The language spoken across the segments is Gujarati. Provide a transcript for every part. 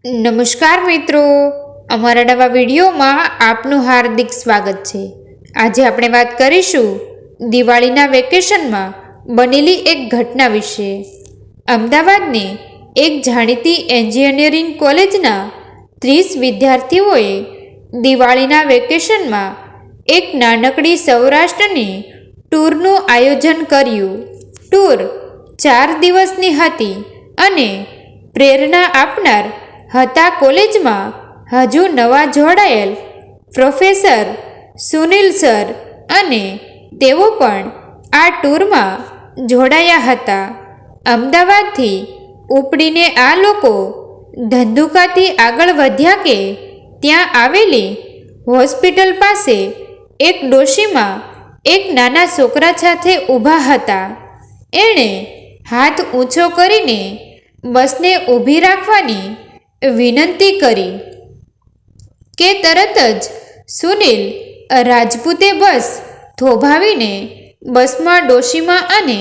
નમસ્કાર મિત્રો, અમારા નવા વિડીયોમાં આપનું હાર્દિક સ્વાગત છે। આજે આપણે વાત કરીશું દિવાળીના વેકેશનમાં બનેલી એક ઘટના વિશે। અમદાવાદની એક જાણીતી એન્જિનિયરિંગ કોલેજના 30 વિદ્યાર્થીઓએ દિવાળીના વેકેશનમાં એક નાનકડી સૌરાષ્ટ્રની ટૂરનું આયોજન કર્યું। ટૂર 4 દિવસની હતી અને પ્રેરણા આપનાર હતા। કોલેજમાં હજુ નવા જોડાયેલ પ્રોફેસર સુનિલ સર અને તેઓ પણ આ ટૂરમાં જોડાયા હતા। અમદાવાદથી ઉપડીને આ લોકો ધંધુકાથી આગળ વધ્યા કે ત્યાં આવેલી હોસ્પિટલ પાસે એક ડોશીમાં એક નાના છોકરા સાથે ઊભા હતા। એણે હાથ ઊંચો કરીને બસને ઊભી રાખવાની વિનંતી કરી કે તરત જ સુનિલ રાજપૂતે બસ થોભાવીને બસમાં ડોશીમા અને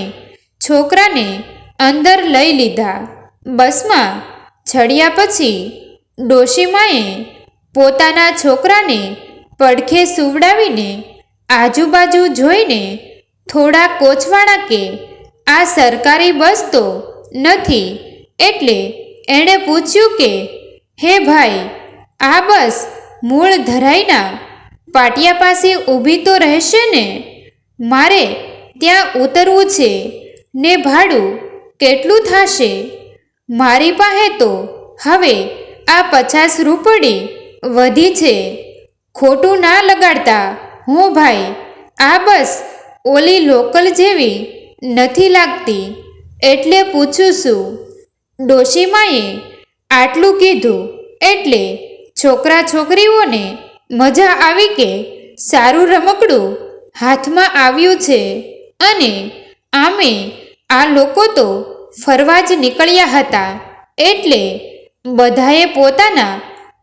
છોકરાને અંદર લઈ લીધા। બસમાં ચડ્યા પછી ડોશીમાએ પોતાના છોકરાને પડખે સુવડાવીને આજુબાજુ જોઈને થોડા કોચવાણા કે આ સરકારી બસ તો નથી, એટલે એણે પૂછ્યું કે હે ભાઈ, આ બસ મૂળ ધરાઈના પાટિયા પાસે ઊભી તો રહેશે ને? મારે ત્યાં ઉતરવું છે ને ભાડું કેટલું થશે? મારી પાસે તો હવે આ 50 રૂપડી વધી છે। ખોટું ના લગાડતા હો ભાઈ, આ બસ ઓલી લોકલ જેવી નથી લાગતી, એટલે પૂછું છું। ડોશીમાએ આટલું કીધું એટલે છોકરા છોકરીઓને મજા આવી કે સારું રમકડું હાથમાં આવ્યું છે અને આમે આ લોકો તો ફરવા જ નીકળ્યા હતા, એટલે બધાએ પોતાના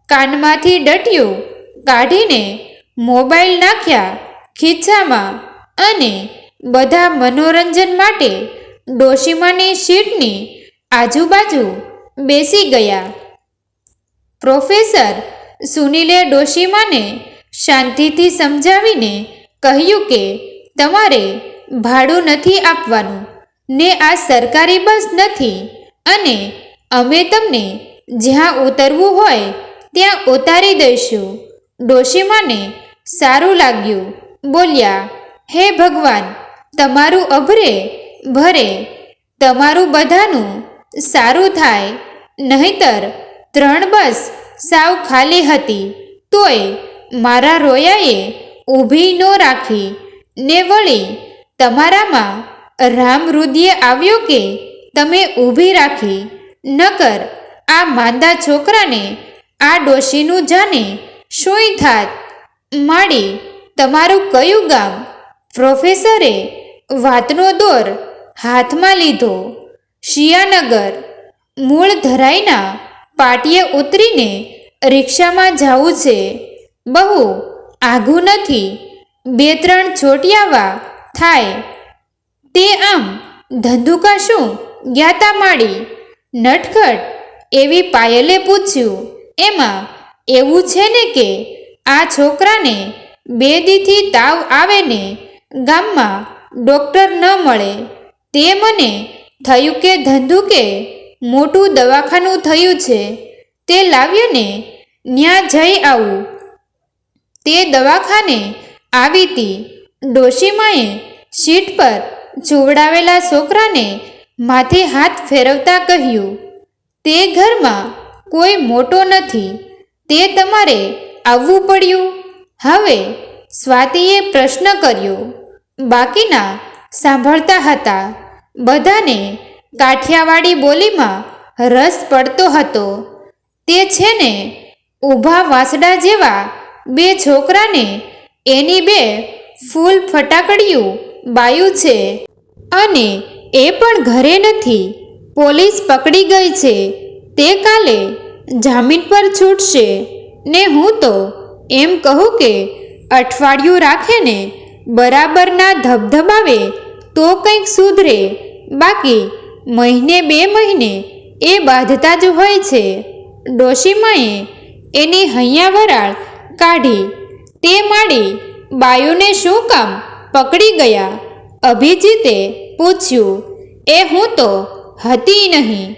કાનમાંથી ડટિયું કાઢીને મોબાઈલ નાખ્યા ખીચામાં અને બધા મનોરંજન માટે ડોશીમાની સીટની આજુબાજુ બેસી ગયા। પ્રોફેસર સુનિલે ડોશીમાને શાંતિથી સમજાવીને કહ્યું કે તમારે ભાડું નથી આપવાનું ને આ સરકારી બસ નથી અને અમે તમને જ્યાં ઉતરવું હોય ત્યાં ઉતારી દઈશું। ડોશીમાને સારું લાગ્યું, બોલ્યા, હે ભગવાન, તમારું અભરે ભરે, તમારું બધાનું સારું થાય, નહીતર 3 બસ સાવ ખાલી હતી તોય મારા રોયાએ ઊભી ન રાખી ને વળી તમારામાં રામરુદિએ આવ્યો કે તમે ઊભી રાખી, નકર આ માંદા છોકરાને આ ડોશીનું જાને શું થાત? માડી તમારું કયું ગામ? પ્રોફેસરે વાતનો દોર હાથમાં લીધો। શિયાનગર। મૂળ ધરાઈના પાટીએ ઉતરીને રિક્ષામાં જવું છે, બહુ આઘું નથી, 2-3 ચોટિયાવા થાય। તે આમ ધંધુકા શું જ્ઞાતા માડી? નટખટ એવી પાયલે પૂછ્યું। એમાં એવું છે ને કે આ છોકરાને 2 દીથી તાવ આવે ને ગામમાં ડૉક્ટર ન મળે, તે મને થયું કે ધંધુકે મોટું દવાખાનું થયું છે, તે લાવ્યો ને ન્યા જઈ આવું। તે દવાખાને આવી તી। ડોશીમાએ સીટ પર ચૂવડાવેલા છોકરાને માથે હાથ ફેરવતા કહ્યું, તે ઘરમાં કોઈ મોટો નથી, તે તમારે આવવું પડ્યું? હવે સ્વાતિએ પ્રશ્ન કર્યો। બાકીના સાંભળતા હતા। બધાને કાઠિયાવાડી બોલીમાં રસ પડતો હતો। તે છે ને ઊભા વાંસડા જેવા 2 છોકરાને એની 2 ફૂલ ફટાકડિયું બાયું છે અને એ પણ ઘરે નથી, પોલીસ પકડી ગઈ છે, તે કાલે જામીન પર છૂટશે ને હું તો એમ કહું કે અઠવાડિયું રાખે ને બરાબરના ધબધબાવે તો કંઈક સુધરે, બાકી મહિને 2 મહિને એ બાંધતા જ હોય છે। ડોશીમાએ એની હૈયા વરાળ કાઢી. તે માડી બાયુને શું કામ પકડી ગયા? અભિજીતે પૂછ્યું. એ હું તો હતી નહીં,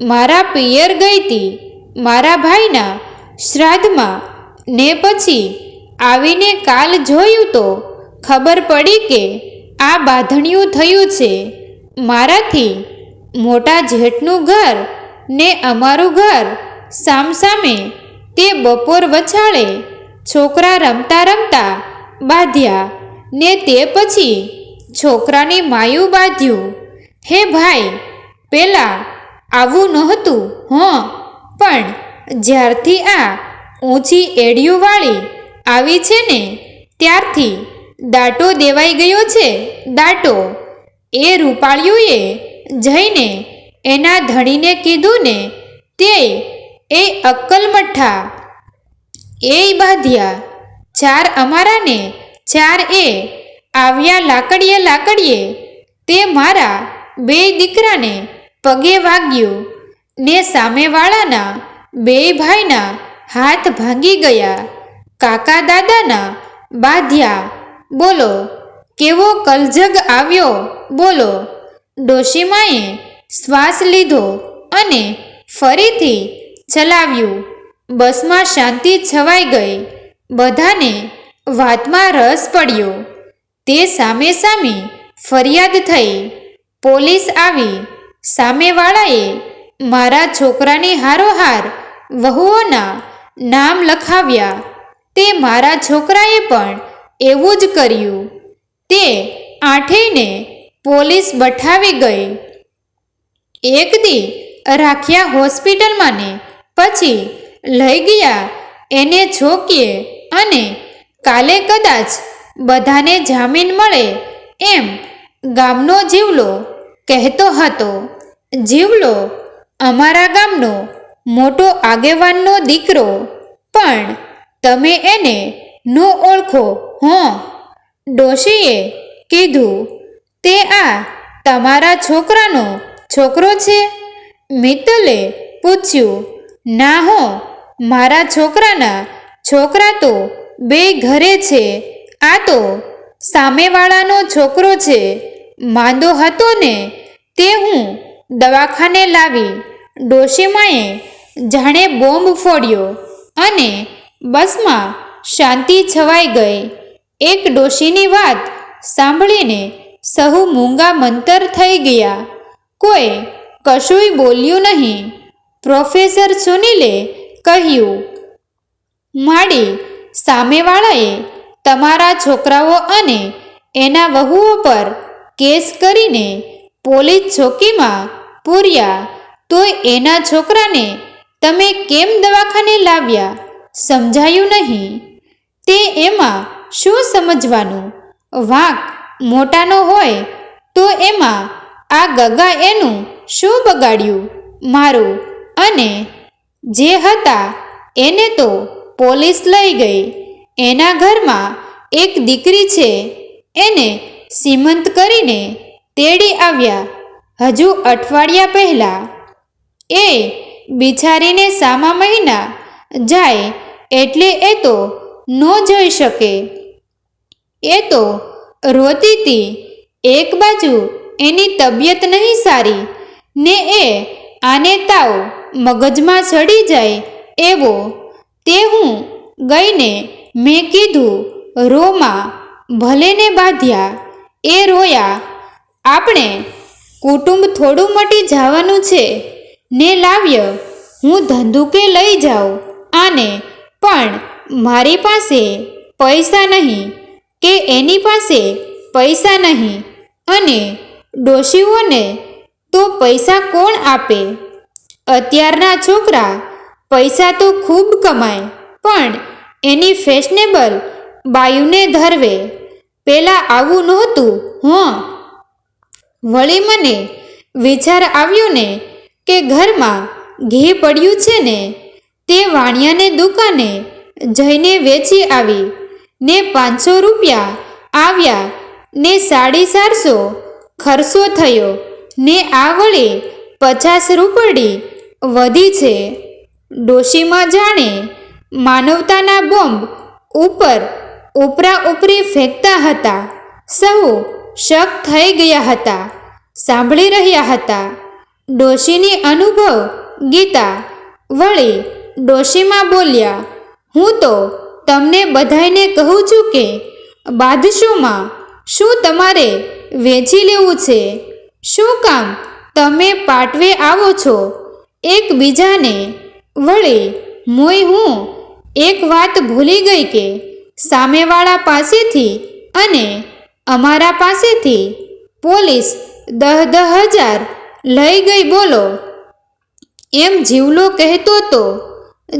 મારા પિયર ગઈ તી, મારા ભાઈના શ્રાદ્ધમાં. ને પછી આવીને કાલ જોયું તો ખબર પડી કે આ બાંધણિયું થયું છે. મારાથી મોટા જેઠનું ઘર ને અમારું ઘર સામસામે. તે બપોર વછાળે છોકરા રમતા રમતા બાંધ્યા ને તે પછી છોકરાની માયું બાંધ્યું. હે ભાઈ, પેલા આવું નહોતું. પણ જ્યારથી આ ઊંચી એડિયુંવાળી આવી છે ને ત્યારથી દાટો દેવાઈ ગયો છે, દાટો. એ રૂપાળિયુંએ જઈને એના ધણીને કીધું ને તે એ અક્કલમઠ્ઠા એય બાંધ્યા. 4 અમારાને 4 એ આવ્યા લાકડીએ લાકડીએ. તે મારા 2 દીકરાને પગે વાગ્યું ને સામેવાળાના 2 ભાઈના હાથ ભાંગી ગયા. કાકા દાદાના બાંધ્યા. બોલો કેવો કલજગ આવ્યો, બોલો. ડોશીમાએ શ્વાસ લીધો અને ફરીથી ચલાવ્યું. બસમાં શાંતિ છવાઈ ગઈ. બધાને વાતમાં રસ પડ્યો. તે સામે સામે ફરિયાદ થઈ. પોલીસ આવી. સામેવાળાએ મારા છોકરાની હારોહાર વહુઓના નામ લખાવ્યા. તે મારા છોકરાએ પણ એવું જ કર્યું. તે આઠેયને પોલીસ બઠાવી ગઈ. એક દી રાખ્યા હોસ્પિટલમાં ને પછી લઈ ગયા એને છોકીએ અને કાલે કદાચ બધાને જામીન મળે એમ ગામનો જીવલો કહેતો હતો. જીવલો અમારા ગામનો મોટો આગેવાનનો દીકરો, પણ તમે એને ન ઓળખો. ડોશીએ કીધું. તે આ તમારા છોકરાનો છોકરો છે? મિત્તલે પૂછ્યું. ના મારા છોકરાના છોકરા તો 2 ઘરે છે. આ તો સામેવાળાનો છોકરો છે. માંદો હતો ને તે હું દવાખાને લાવી. ડોશીમાએ જાણે બોમ્બ ફોડ્યો અને બસમાં શાંતિ છવાઈ ગઈ. એક ડોશીની વાત સાંભળીને સહુ મૂંગા મંતર થઈ ગયા. કોઈ કશુંય બોલ્યું નહીં. પ્રોફેસર સુનિલે કહ્યું. માડી સામેવાળાએ તમારા છોકરાઓ અને એના વહુઓ પર કેસ કરીને પોલીસ ચોકીમાં પૂર્યા, તોય એના છોકરાને તમે કેમ દવાખાને લાવ્યા? સમજાયું નહીં. તે એમાં શું સમજવાનું? વાંક મોટાનો હોય તો એમાં આ ગગા એનું શું બગાડ્યું? મારું અને જે હતા એને તો પોલીસ લઈ ગઈ. એના ઘરમાં એક દીકરી છે, એને સીમંત કરીને તેડી આવ્યા હજુ અઠવાડિયા પહેલાં. એ બિચારીને સામા મહિના જાય એટલે એ તો ન જોઈ શકે. એ તો રોતી હતી. એક બાજુ એની તબિયત નહીં સારી ને એ આને તાવ મગજમાં ચડી જાય એવો. તે હું ગઈને મેં કીધું રોમાં. ભલે ને બાંધ્યા. એ રોયા. આપણે કુટુંબ થોડું મટી જવાનું છે ને લાવ્ય હું ધંધુકે લઈ જાઉં આને, પણ મારી પાસે પૈસા નહીં કે એની પાસે પૈસા નહીં. અને ડોશીઓને તો પૈસા કોણ આપે? અત્યારના છોકરા પૈસા તો ખૂબ કમાય પણ એની ફેશનેબલ બાયુને ધરવે. પેલા આવું નહોતું. વળી મને વિચાર આવ્યો ને કે ઘરમાં ઘી પડ્યું છે ને તે વાણિયાને દુકાને જઈને વેચી આવી ને 500 રૂપિયા આવ્યા ને 450 ખર્ચો થયો ને આ વળી 50 રૂપડી વધી છે. ડોશીમાં જાણે માનવતાના બોમ્બ ઉપર ઉપરા ઉપરી ફેંકતા હતા. સહુ શક થઈ ગયા હતા, સાંભળી રહ્યા હતા. ડોશીની અનુભવ ગીતા. વળી ડોશીમાં બોલ્યા, હું તો તમને બધાયને કહું છું કે બાદશાહમાં શું તમારે વેચી લેવું છે? શું કામ તમે પાટવે આવો છો એકબીજાને? વળી મોય હું એક વાત ભૂલી ગઈ કે સામેવાળા પાસેથી અને અમારા પાસેથી પોલીસ 10,000 લઈ ગઈ. બોલો, એમ જીવલો કહેતો તો.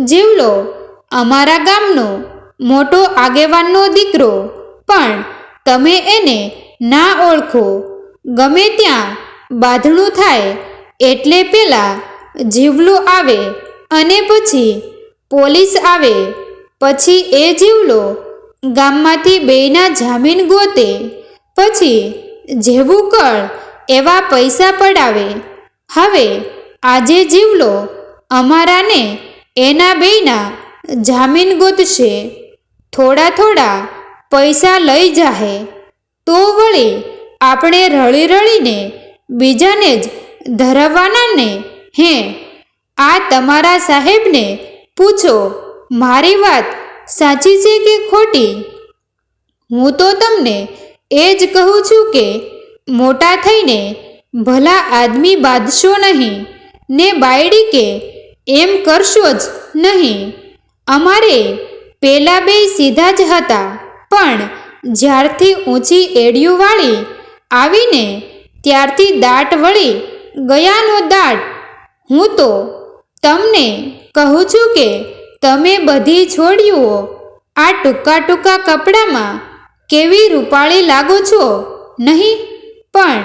જીવલો અમારા ગામનો મોટો આગેવાનનો દીકરો, પણ તમે એને ના ઓળખો. ગમે ત્યાં બાંધણું થાય એટલે પેલા જીવલું આવે અને પછી પોલીસ આવે. પછી એ જીવલો ગામમાંથી બેયના જામીન ગોતે. પછી જેવું કળ એવા પૈસા પડાવે. હવે આજે જીવલો અમારાને એના બેયના જામીન ગોતશે. થોડા થોડા પૈસા લઈ જાહે તો વળી આપણે રળી રળીને બીજાને જ ધરાવવાના ને? હે, આ તમારા સાહેબને પૂછો, મારી વાત સાચી છે કે ખોટી? હું તો તમને એ જ કહું છું કે મોટા થઈને ભલા આદમી બાંધશો નહીં ને બાયડી કે એમ કરશો જ નહીં. અમારે પેલા બે સીધા જ હતા, પણ જ્યારથી ઊંચી એડિયુંવાળી આવીને ત્યારથી દાટ વળી ગયાનો દાટ. હું તો તમને કહું છું કે તમે બધી છોડ્યુઓ આ ટૂંકા ટૂંકા કપડામાં કેવી રૂપાળી લાગો છો નહીં? પણ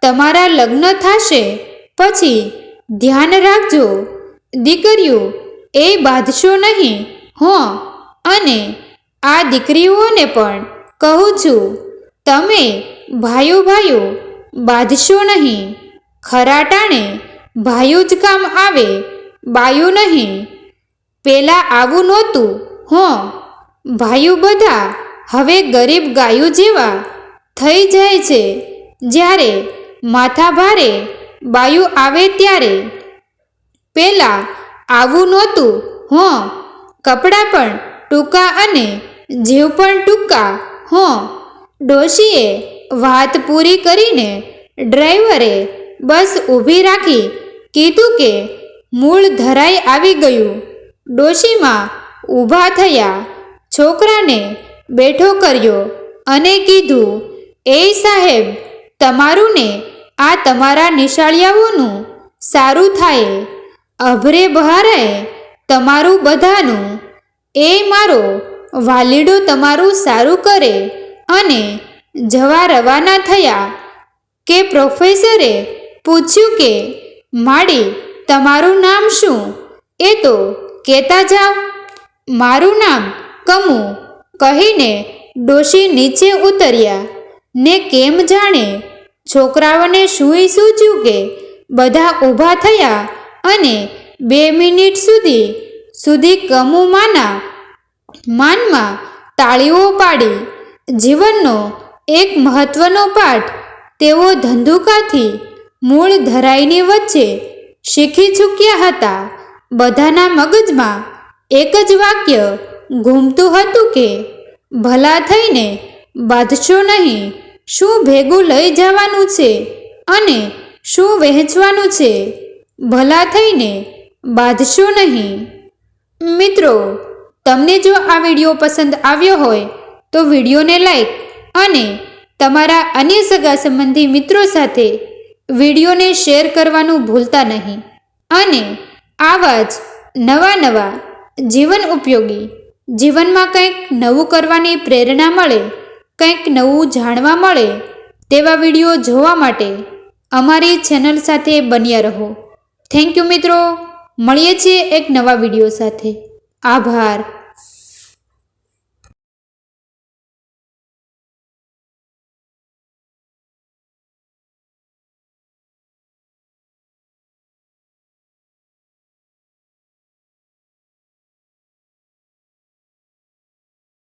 તમારા લગ્ન થશે પછી ધ્યાન રાખજો, દીકરીઓ એ બાંધશો નહીં હો. અને આ દીકરીઓને પણ કહું છું, તમે ભાઈઓ ભાઈઓ બાંધશો નહીં. ખરા ટાણે ભાઈઓ જ કામ આવે, બાયું નહીં. પેલા આવું નહોતું હો. ભાઈઓ બધા હવે ગરીબ ગાયું જેવા થઈ જાય છે. જ્યારે માથા ભારે બાયું આવે ત્યારે. પેલા આવું નહોતું હો. કપડાં પણ ટૂંકા અને જીવ પણ ટૂંકા હો. ડોશીએ વાત પૂરી કરીને ડ્રાઈવરે બસ ઊભી રાખી કીધું કે મૂળ ધરાઈ આવી ગયું. ડોશીમાં ઊભા થયા, છોકરાને બેઠો કર્યો અને કીધું, એ સાહેબ, તમારું ને આ તમારા નિશાળિયાઓનું સારું થાય. અભરે બહારે તમારું બધાનું. એ મારો વાલીડો તમારું સારું કરે. અને જવા રવાના થયા કે પ્રોફેસરે પૂછ્યું કે માડી તમારું નામ શું? એ તો કહેતા જાઓ. મારું નામ કમુ કહીને ડોશી નીચે ઉતર્યા ને કેમ જાણે છોકરાઓને સૂઈ સૂચ્યું કે બધા ઊભા થયા અને 2 મિનિટ સુધી કમુ માના માનમાં તાળીઓ પાડી. જીવનનો એક મહત્વનો પાઠ તેઓ ધંધુકાથી મૂળ ધરાઈની વચ્ચે શીખી ચૂક્યા હતા. બધાના મગજમાં એક જ વાક્ય ઘૂમતું હતું કે ભલા થઈને બાંધશો નહીં. શું ભેગું લઈ જવાનું છે અને શું વહેંચવાનું છે? ભલા થઈને બાંધશો નહીં. મિત્રો, તમને જો આ વિડીયો પસંદ આવ્યો હોય તો વિડીયોને લાઈક અને તમારા અન્ય સગા સંબંધી મિત્રો સાથે વિડીયોને શેર કરવાનું ભૂલતા નહીં. અને આવા જ નવા જીવન ઉપયોગી, જીવનમાં કંઈક નવું કરવાની પ્રેરણા મળે, કંઈક નવું જાણવા મળે તેવા વિડીયો જોવા માટે અમારી ચેનલ સાથે બન્યા રહો. થેન્ક યુ મિત્રો. મળીએ છીએ એક નવા વિડીયો સાથે. આભાર.